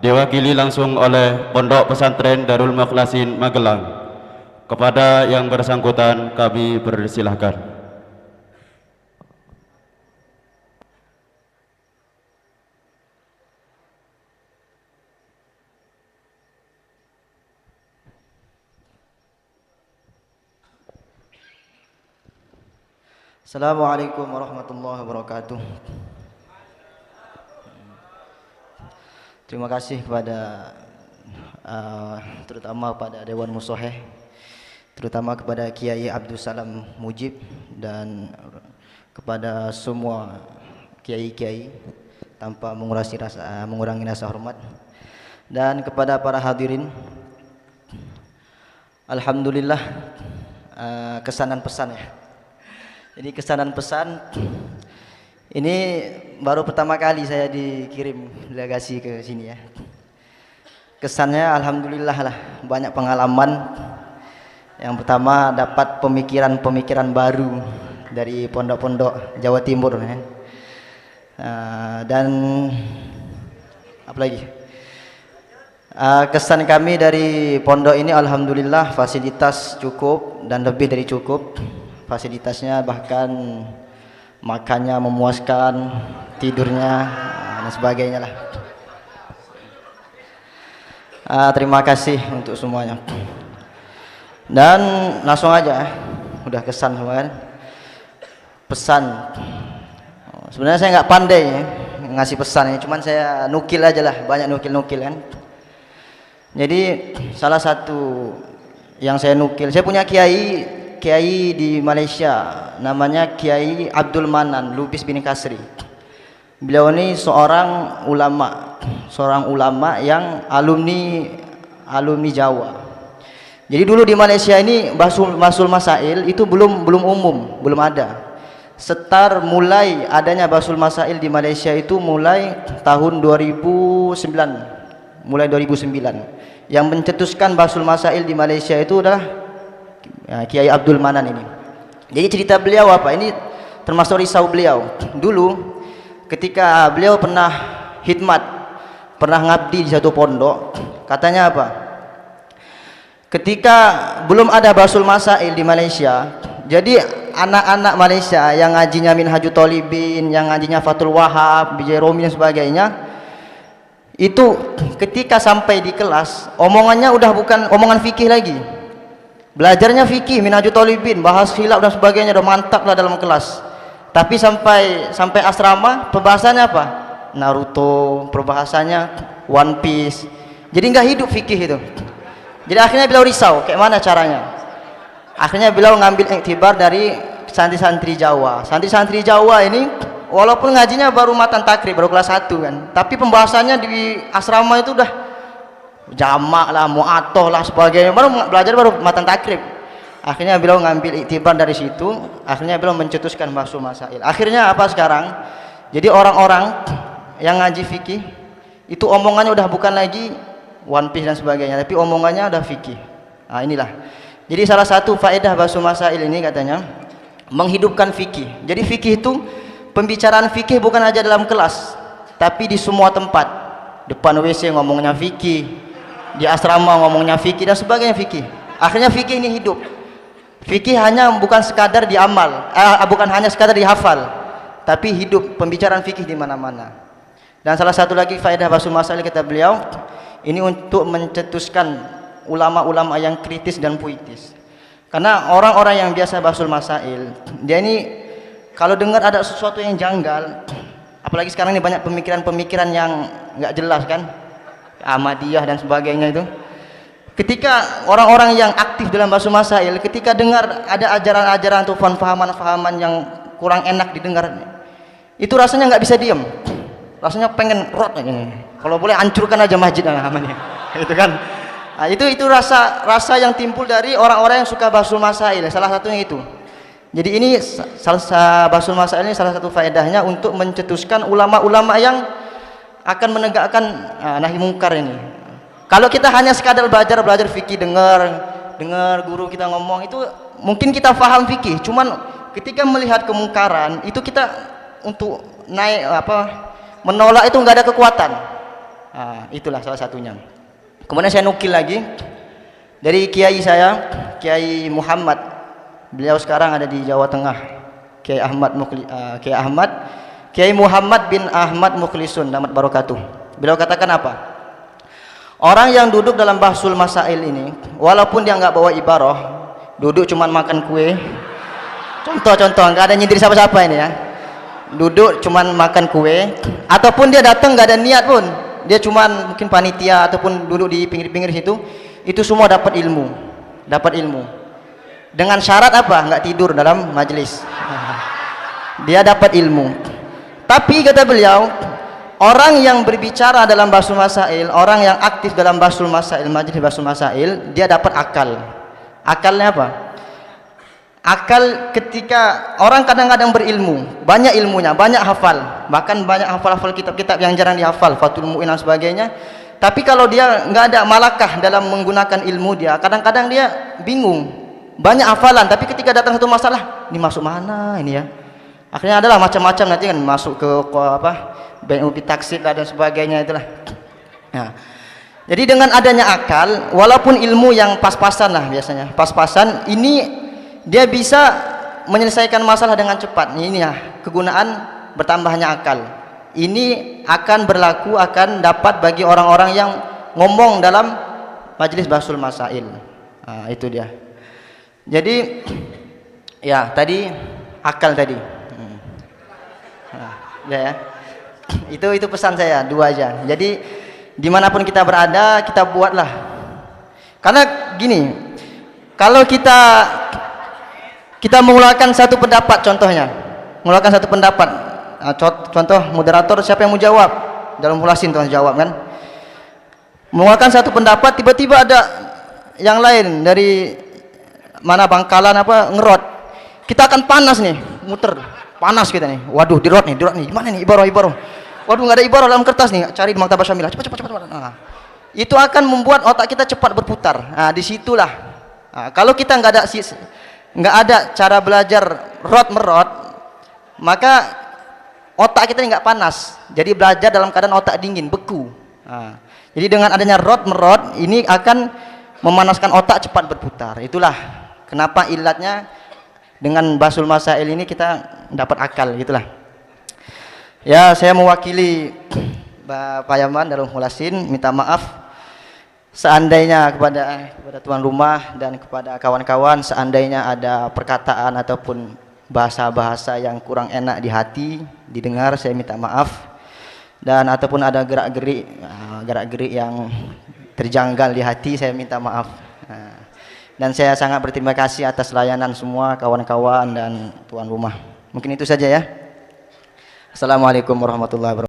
diwakili langsung oleh Pondok Pesantren Darul Mukhlasin Magelang. Kepada yang bersangkutan kami persilahkan. Assalamualaikum warahmatullahi wabarakatuh. Terima kasih kepada terutama pada Dewan Mushoheh, terutama kepada Kiai Abdul Salam Mujib dan kepada semua kiai-kiai tanpa mengurangi rasa hormat, dan kepada para hadirin. Alhamdulillah, kesanan pesan ya. Jadi kesanan pesan ini baru pertama kali saya dikirim delegasi ke sini ya. Kesannya alhamdulillah lah, banyak pengalaman. Yang pertama dapat pemikiran-pemikiran baru dari pondok-pondok Jawa Timur ya. Dan apa lagi? Kesan kami dari pondok ini alhamdulillah fasilitas cukup dan lebih dari cukup. Fasilitasnya bahkan makannya memuaskan, tidurnya dan sebagainya lah. Terima kasih untuk semuanya. Dan langsung aja, udah kesan semua kan. Pesan. Sebenarnya saya nggak pandai ya, ngasih pesan ya, cuman saya nukil aja lah, banyak nukil kan. Jadi salah satu yang saya nukil, saya punya kiai di Malaysia, namanya Kiai Abdul Manan Lubis bin Kasri. Beliau ini seorang ulama yang alumni Jawa. Jadi dulu di Malaysia ini Basul Masail itu belum umum, belum ada. Setar mulai adanya Basul Masail di Malaysia itu mulai tahun 2009. Mulai 2009. Yang mencetuskan Basul Masail di Malaysia itu adalah Kiai Abdul Manan ini. Jadi cerita beliau apa? Ini termasuk risau beliau. Dulu ketika beliau pernah khidmat, pernah ngabdi di satu pondok, katanya apa? Ketika belum ada Basul Masail di Malaysia, jadi anak-anak Malaysia yang ngajinya Minhajul Thalibin, yang ngajinya Fathul Wahab, Bijai Romi dan sebagainya, itu ketika sampai di kelas, omongannya udah bukan omongan fikih lagi. Belajarnya fikih, Minhajul Thalibin, bahas khilaf dan sebagainya, udah mantap lah dalam kelas. Tapi sampai asrama, perbahasannya apa? Naruto, perbahasannya One Piece. Jadi nggak hidup fikih itu. Jadi akhirnya beliau risau, kayak mana caranya? Akhirnya beliau ngambil iktibar dari santri-santri Jawa. Santri-santri Jawa ini, walaupun ngajinya baru matan takrib, baru kelas 1 kan, tapi pembahasannya di asrama itu udah jamak lah, mu'atoh lah sebagainya, baru matan takrib. Akhirnya beliau ngambil iktibar dari situ, akhirnya beliau mencetuskan Basul Masail. Akhirnya apa sekarang? Jadi orang-orang yang ngaji fikih itu omongannya udah bukan lagi One Piece dan sebagainya, tapi omongannya udah fikih. Nah inilah. Jadi salah satu faedah Basul Masail ini katanya menghidupkan fikih. Jadi fikih itu pembicaraan fikih bukan aja dalam kelas, tapi di semua tempat. Depan WC ngomongnya fikih, di asrama ngomongnya fikih dan sebagainya fikih. Akhirnya fikih ini hidup. Fikih hanya bukan sekadar diamal, bukan hanya sekadar dihafal, tapi hidup pembicaraan fikih di mana-mana. Dan salah satu lagi faedah Basul Masail kata beliau, ini untuk mencetuskan ulama-ulama yang kritis dan puitis. Karena orang-orang yang biasa Basul Masail, dia ini kalau dengar ada sesuatu yang janggal, apalagi sekarang ini banyak pemikiran-pemikiran yang nggak jelas kan, Ahmadiyah dan sebagainya itu. Ketika orang-orang yang aktif dalam Basul Masail, ketika dengar ada ajaran-ajaran atau fahaman-fahaman yang kurang enak didengar, itu rasanya nggak bisa diam, rasanya pengen rot aja. Kalau boleh hancurkan aja masjid namanya, itu kan. Nah, itu rasa yang timbul dari orang-orang yang suka Basul Masail. Salah satunya itu. Jadi ini Basul Masail ini salah satu faedahnya untuk mencetuskan ulama-ulama yang akan menegakkan nahi mungkar ini. Kalau kita hanya sekadar belajar fikih, dengar guru kita ngomong, itu mungkin kita paham fikih, cuman ketika melihat kemungkaran itu kita untuk menolak itu nggak ada kekuatan. Itulah salah satunya. Kemudian saya nukil lagi dari kiai saya, Kiai Muhammad. Beliau sekarang ada di Jawa Tengah. Kiai Muhammad bin Ahmad Mukhlisun damat barakatuh. Beliau katakan apa? Orang yang duduk dalam bahsul masail ini, walaupun dia nggak bawa ibarah, duduk cuman makan kue. Contoh, nggak ada nyindir siapa-siapa ini ya. Duduk cuman makan kue, ataupun dia datang nggak ada niat pun, dia cuman mungkin panitia ataupun duduk di pinggir-pinggir situ, itu semua dapat ilmu. Dengan syarat apa? Nggak tidur dalam majelis. Dia dapat ilmu. Tapi kata beliau, orang yang berbicara dalam bahsul masail, orang yang aktif dalam bahsul masail, majelis bahsul masail, dia dapat akal. Akalnya apa? Akal ketika orang kadang-kadang berilmu, banyak ilmunya, banyak hafal, bahkan banyak hafal kitab-kitab yang jarang dihafal, Fathul Mu'in dan sebagainya. Tapi kalau dia nggak ada malakah dalam menggunakan ilmu dia, kadang-kadang dia bingung, banyak hafalan, tapi ketika datang satu masalah, ini masuk mana ini ya? Akhirnya adalah macam-macam, nanti kan masuk ke BNUP taksid dan sebagainya itulah. Nah, jadi dengan adanya akal, walaupun ilmu yang pas-pasan lah biasanya, pas-pasan, ini dia bisa menyelesaikan masalah dengan cepat. Ini ya kegunaan bertambahnya akal. Ini akan berlaku, akan dapat bagi orang-orang yang ngomong dalam majelis bahsul masail. Itu dia. Jadi ya tadi akal tadi. Ya. Itu pesan saya, dua aja. Jadi dimanapun kita berada, kita buatlah. Karena gini, kalau kita mengeluarkan satu pendapat, contohnya mengeluarkan satu pendapat, contoh moderator, siapa yang mau jawab dalam ulasin tuh jawab kan, mengeluarkan satu pendapat, tiba-tiba ada yang lain dari mana Bangkalan apa ngerot, kita akan panas nih, muter panas kita nih, waduh dirot nih, gimana nih ibarah, waduh nggak ada ibarah dalam kertas nih, cari di maktabah syamilah, cepat. Itu akan membuat otak kita cepat berputar. Disitulah kalau kita nggak ada cara belajar merot, maka otak kita nggak panas, jadi belajar dalam keadaan otak dingin, beku. Jadi dengan adanya merot ini akan memanaskan otak, cepat berputar. Itulah kenapa ilatnya dengan bahsul masail ini kita dapat akal, gitulah. Ya, saya mewakili Pak Yaman Darul Mulasin minta maaf seandainya kepada tuan rumah dan kepada kawan-kawan, seandainya ada perkataan ataupun bahasa-bahasa yang kurang enak di hati didengar, saya minta maaf. Dan ataupun ada gerak-gerik yang terjanggal di hati, saya minta maaf. Dan saya sangat berterima kasih atas layanan semua kawan-kawan dan tuan rumah. Mungkin itu saja ya. Assalamualaikum warahmatullahi wabarakatuh.